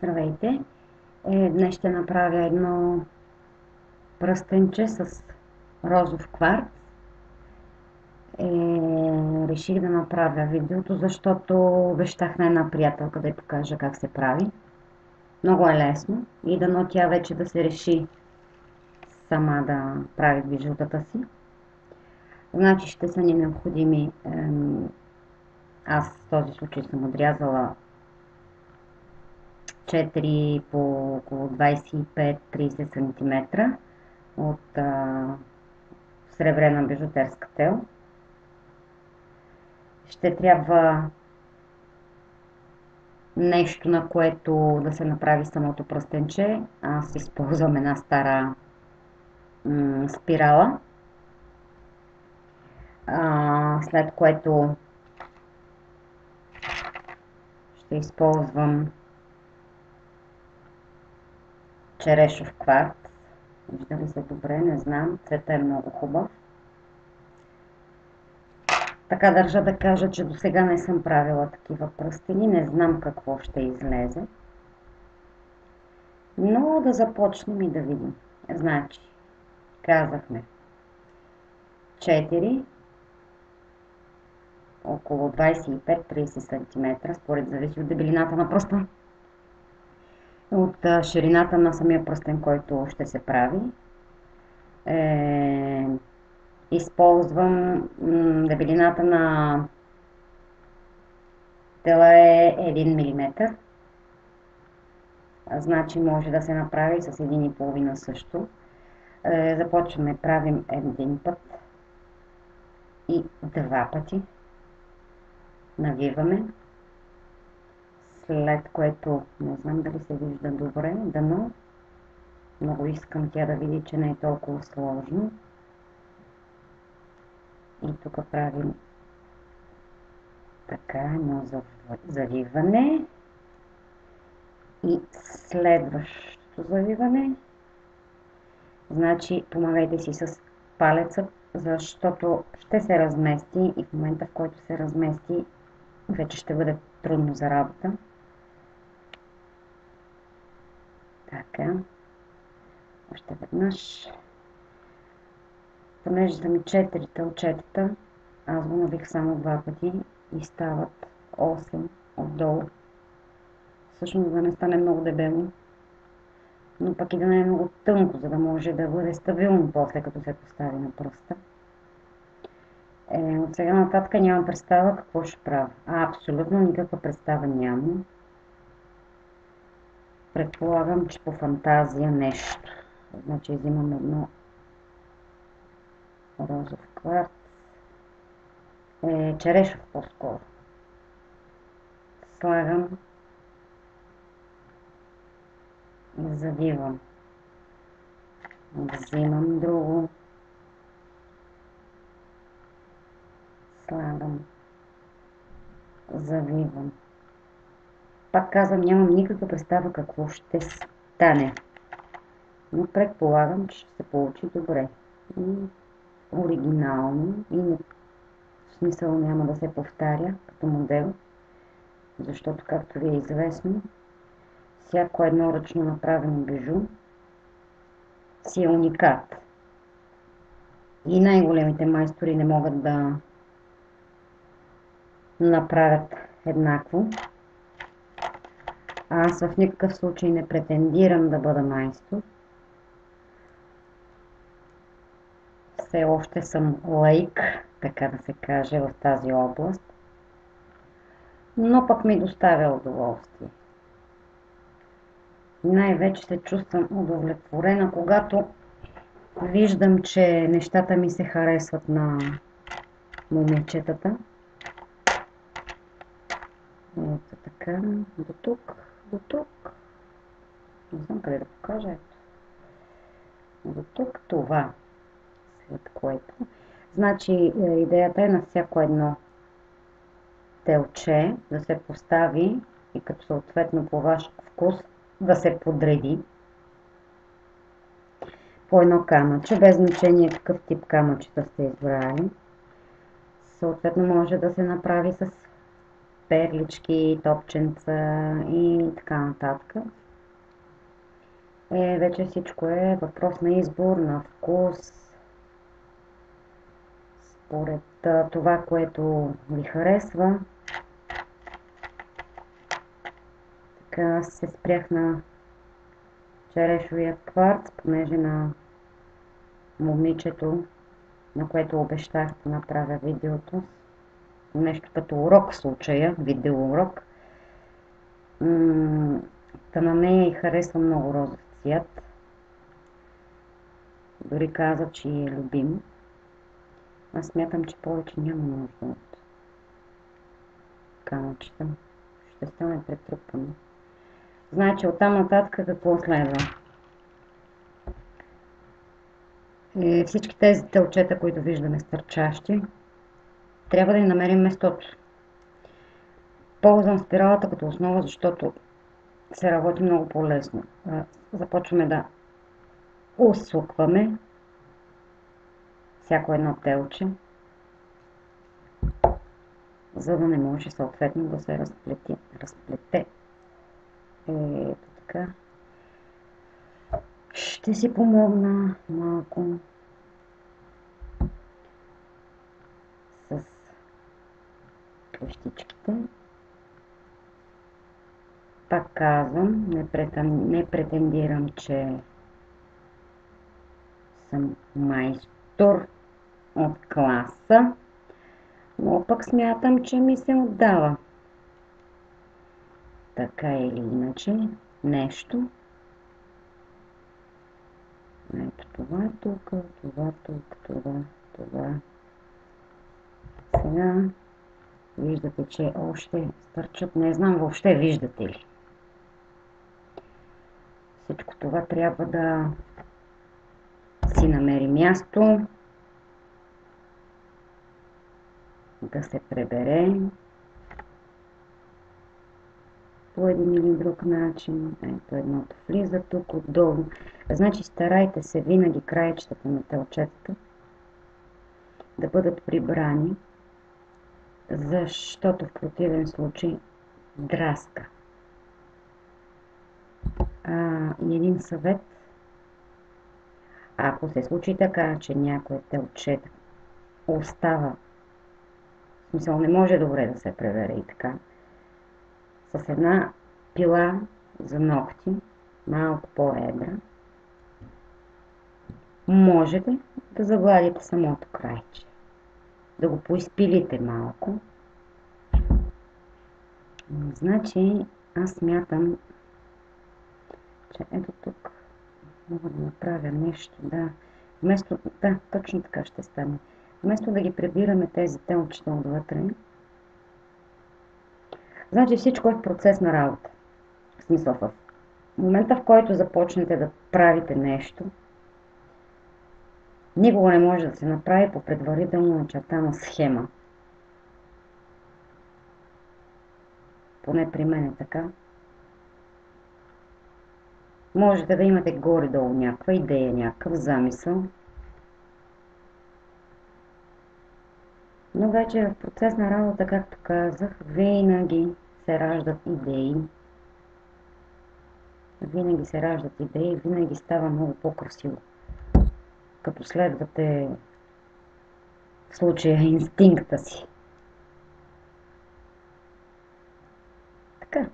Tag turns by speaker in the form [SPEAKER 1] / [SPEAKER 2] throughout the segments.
[SPEAKER 1] Здравейте! Днес ще направя едно пръстенче с розов кварц. Реших да направя видеото, защото обещах на една приятелка да й покажа как се прави. Много е лесно и дано тя вече да се реши сама да прави бижутата си. Значи ще са ни необходими, аз в този случай съм отрязала 4 по около 25-30 см от сребрена бижутерска тел. Ще трябва нещо, на което да се направи самото пръстенче. Аз използвам една стара спирала, след което ще използвам черешов кварц. Вижда ли се добре? Не знам. Цветът е много хубав. Така държа да кажа, че до сега не съм правила такива пръстени. Не знам какво ще излезе. Но да започнем и да видим. Значи, казахме 4, около 25-30 см, според зависи от дебелината на пръста, от ширината на самия пръстен, който ще се прави. Използвам дебелината на тела е 1 мм. Значи може да се направи с 1,5 също. Започваме, правим един път и два пъти. Навиваме. След което, не знам дали се вижда добре, дано. Много искам тя да види, че не е толкова сложно. И тук правим така, едно завиване. И следващото завиване. Значи, помагайте си с палеца, защото ще се размести и в момента, в който се размести, вече ще бъде трудно за работа. Така. Още веднъж. Понеже са ми 4 тълчетата, аз го навих само 2 пъти и стават 8 отдолу. Всъщност да не стане много дебело, но пък и да не е много тънко, за да може да бъде стабилно после, като се постави на пръста. От сега нататък нямам представа какво ще правя. Абсолютно никаква представа нямам. Предполагам, че по фантазия нещо. Значи взимам едно розов кварц. Черешов по-скоро. Слагам и завивам. Взимам друго. Слагам. Завивам. Пак казвам, нямам никаква представа какво ще стане. Но предполагам, че ще се получи добре. И оригинално. И в смисъл няма да се повтаря като модел. Защото, както ви е известно, всяко едно ръчно направено бижу си е уникат. И най-големите майстори не могат да направят еднакво. Аз в никакъв случай не претендирам да бъда майстор. Все още съм лаик, така да се каже, в тази област. Но пък ми доставя удоволствие. Най-вече се чувствам удовлетворена, когато виждам, че нещата ми се харесват на момичетата. Ето така, до тук, до тук. Не знам къде да покажа, ето. До тук това. След което. Значи идеята е на всяко едно телче да се постави и като съответно по ваш вкус да се подреди по едно камъче, без значение какъв тип камъчета сте избрали. Съответно може да се направи с перлички, топченца и така нататък. Вече всичко е въпрос на избор, на вкус, според това, което ви харесва. Така се спрях на черешовия кварц, понеже на момичето, на което обещах да направя видеото, нещо като урок в случая, видеоурок. Та на нея и харесва много розов цвят. Дори каза, че е любим. Аз смятам, че повече няма нужда от камъчета. Ще стане претрупано. Значи оттам нататък какво следва? Всички тези телчета, които виждаме стърчащи, трябва да им намерим местото. Ползвам спиралата като основа, защото се работи много по-лесно. Започваме да усукваме всяко едно телче, за да не може съответно да се разплете. Ето така. Ще си помогна малко с клещичките. Пак казвам, не претендирам, че съм майстор от класа, но пък смятам, че ми се отдава. Така или иначе, нещо. Ето това тук, това тук, това. Сега виждате, че още стърчат. Не знам въобще виждате ли. Всичко това трябва да си намери място, да се пребере по един или друг начин. Ето едното влиза тук отдолу. Значи старайте се винаги краечетата на телчетата да бъдат прибрани, защото в противен случай драска. И един съвет: ако се случи така, че някое телче остава, в смисъл не може добре да се пребере и така, с една пила за ногти, малко по-едра, можете да загладите самото крайче, да го поизпилите малко. Значи аз смятам, че ето тук мога да направя нещо, да, точно така ще стане. Вместо да ги прибираме тези телчета отвътре, значи всичко е в процес на работа. В смисъл, в момента, в който започнете да правите нещо, никога не може да се направи по предварително начертана схема. Поне при мен е така. Можете да имате горе-долу някаква идея, някакъв замисъл, но вече в процес на работа, както казах, винаги се раждат идеи. Винаги става много по-красиво, като следвате в случая инстинкта си. Така.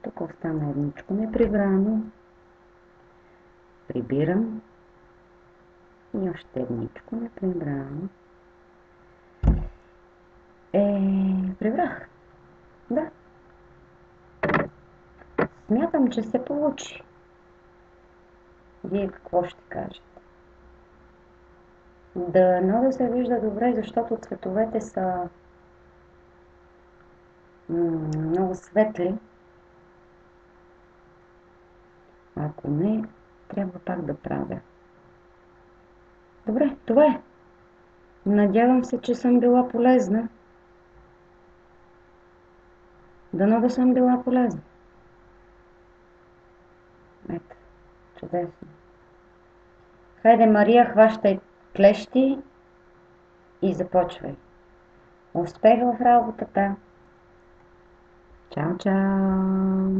[SPEAKER 1] Тук остана едничко неприбрано. Прибирам. И още едничко неприбрано. Прибрах. Да. Смятам, че се получи. Вие какво ще кажете? Дано да се вижда добре, защото цветовете са много светли. Ако не, трябва пак да правя. Добре, това е. Надявам се, че съм била полезна. Дано да съм била полезна. Ето, чудесно. Хайде, Мария, хващай клещи и започвай. Успех в работата! Чао, чао!